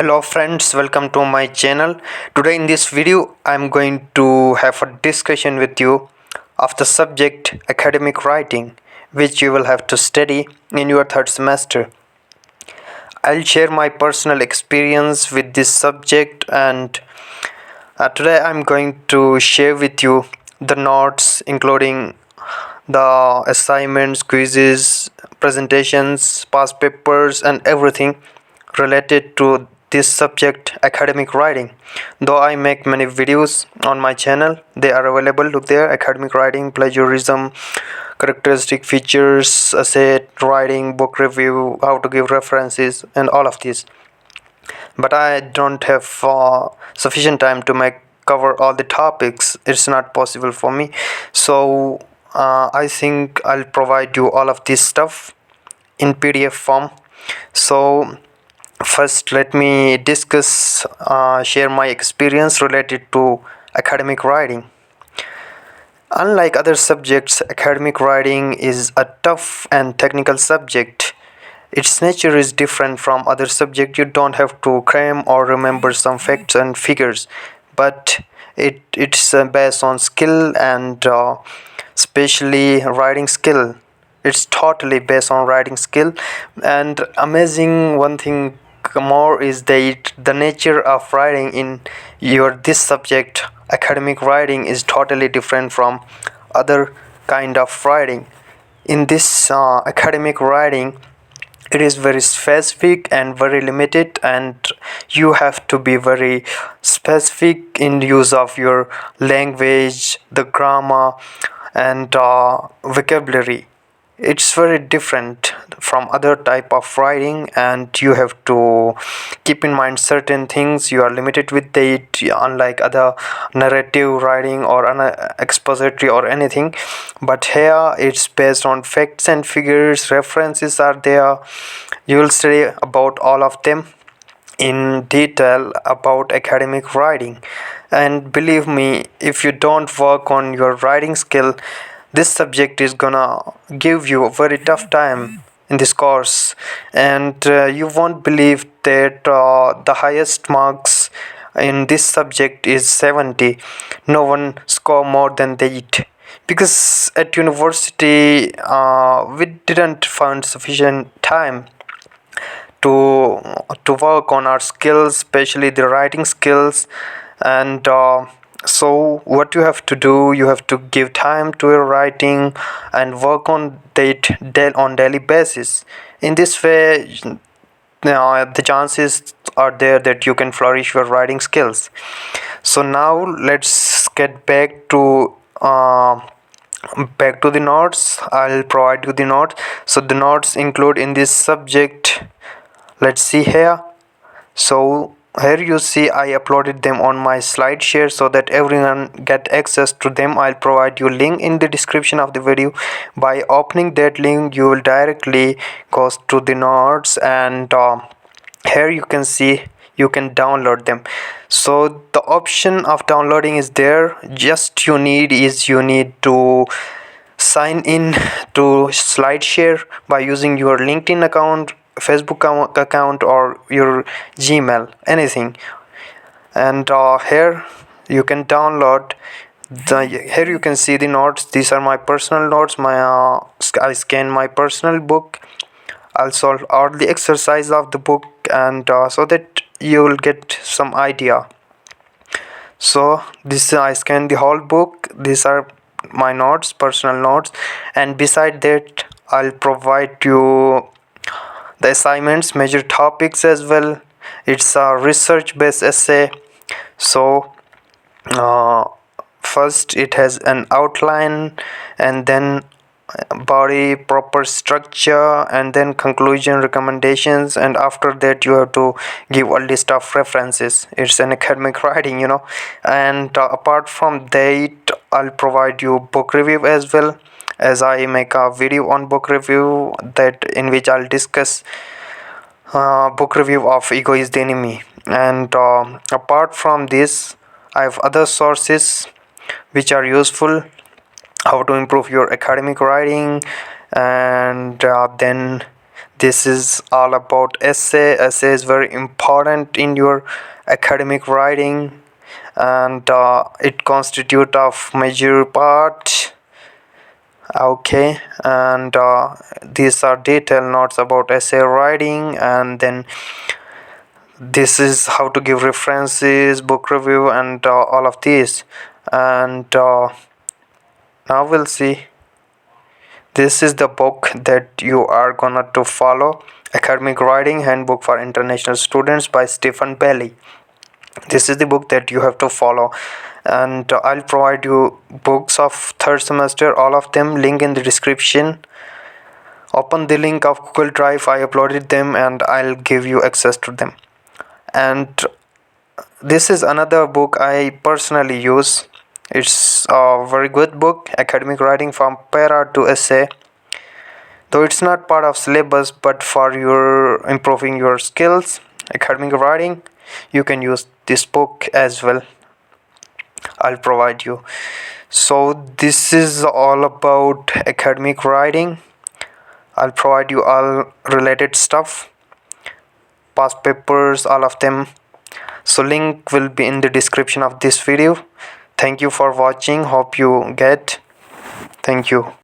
Hello friends, welcome to my channel. Today in this video I'm going to have a discussion with you of the subject academic writing, which you will have to study in your third semester. I'll share my personal experience with this subject, and today I'm going to share with you the notes including the assignments, quizzes, presentations, past papers, and everything related to this subject academic writing. Though I make many videos on my channel, they are available. Look there: academic writing, plagiarism, characteristic features, essay writing, book review, how to give references, and all of this. But I don't have sufficient time to make cover all the topics. It's not possible for me, so I think I'll provide you all of this stuff in PDF form. So first let me discuss share my experience related to academic writing. Unlike other subjects, academic writing is a tough and technical subject. Its nature is different from other subjects. You don't have to cram or remember some facts and figures, but it's based on skill and especially writing skill. It's totally based on writing skill. And amazing one thing more is that the nature of writing in your this subject academic writing is totally different from other kind of writing. In this academic writing, it is very specific and very limited, and you have to be very specific in use of your language, the grammar, and vocabulary. It's very different from other type of writing, and you have to keep in mind certain things. You are limited with it, unlike other narrative writing or expository or anything. But here it's based on facts and figures, references are there. You will study about all of them in detail about academic writing. And believe me, if you don't work on your writing skill, this subject is gonna give you a very tough time in this course. And you won't believe that the highest marks in this subject is 70. No one score more than that, because at university we didn't find sufficient time to work on our skills, especially the writing skills. And so what you have to do, you have to give time to your writing and work on that on daily basis. In this way, the chances are there that you can flourish your writing skills. So now let's get back to the notes. I'll provide you the notes. So the notes include in this subject, let's see here. So here you see I uploaded them on my SlideShare so that everyone get access to them. I'll provide you link in the description of the video. By opening that link, you will directly go to the notes, and here you can see you can download them. So the option of downloading is there. Just you need to sign in to SlideShare by using your LinkedIn account, Facebook account, or your Gmail, anything. And here you can download here you can see the notes. These are my personal notes. I scan my personal book. I'll solve all the exercise of the book, and so that you will get some idea. So this I scan the whole book. These are my notes, personal notes. And beside that, I'll provide you the assignments, major topics as well. It's a research based essay. So first it has an outline, and then body, proper structure, and then conclusion, recommendations, and after that you have to give a list of references. It's an academic writing, and apart from that, I'll provide you book review as well, as I make a video on book review, that in which I'll discuss book review of Ego is the Enemy. And apart from this, I have other sources which are useful, how to improve your academic writing. And then This is all about essay. Essay is very important in your academic writing, and it constitute of major part. Okay, and these are detailed notes about essay writing, and then this is how to give references, book review, and all of these. And now we'll see. This is the book that you are gonna to follow. Academic Writing Handbook for International Students by Stephen Bailey. This is the book that you have to follow, and I'll provide you books of third semester, all of them, link in the description. Open the link of Google Drive. I uploaded them and I'll give you access to them. And this is another book I personally use. It's a very good book, Academic Writing from Para to Essay. Though it's not part of syllabus, but for your improving your skills, academic writing, you can use this book as well. I'll provide you. So this is all about academic writing. I'll provide you all related stuff, past papers, all of them. So link will be in the description of this video. Thank you for watching. Hope you get. Thank you.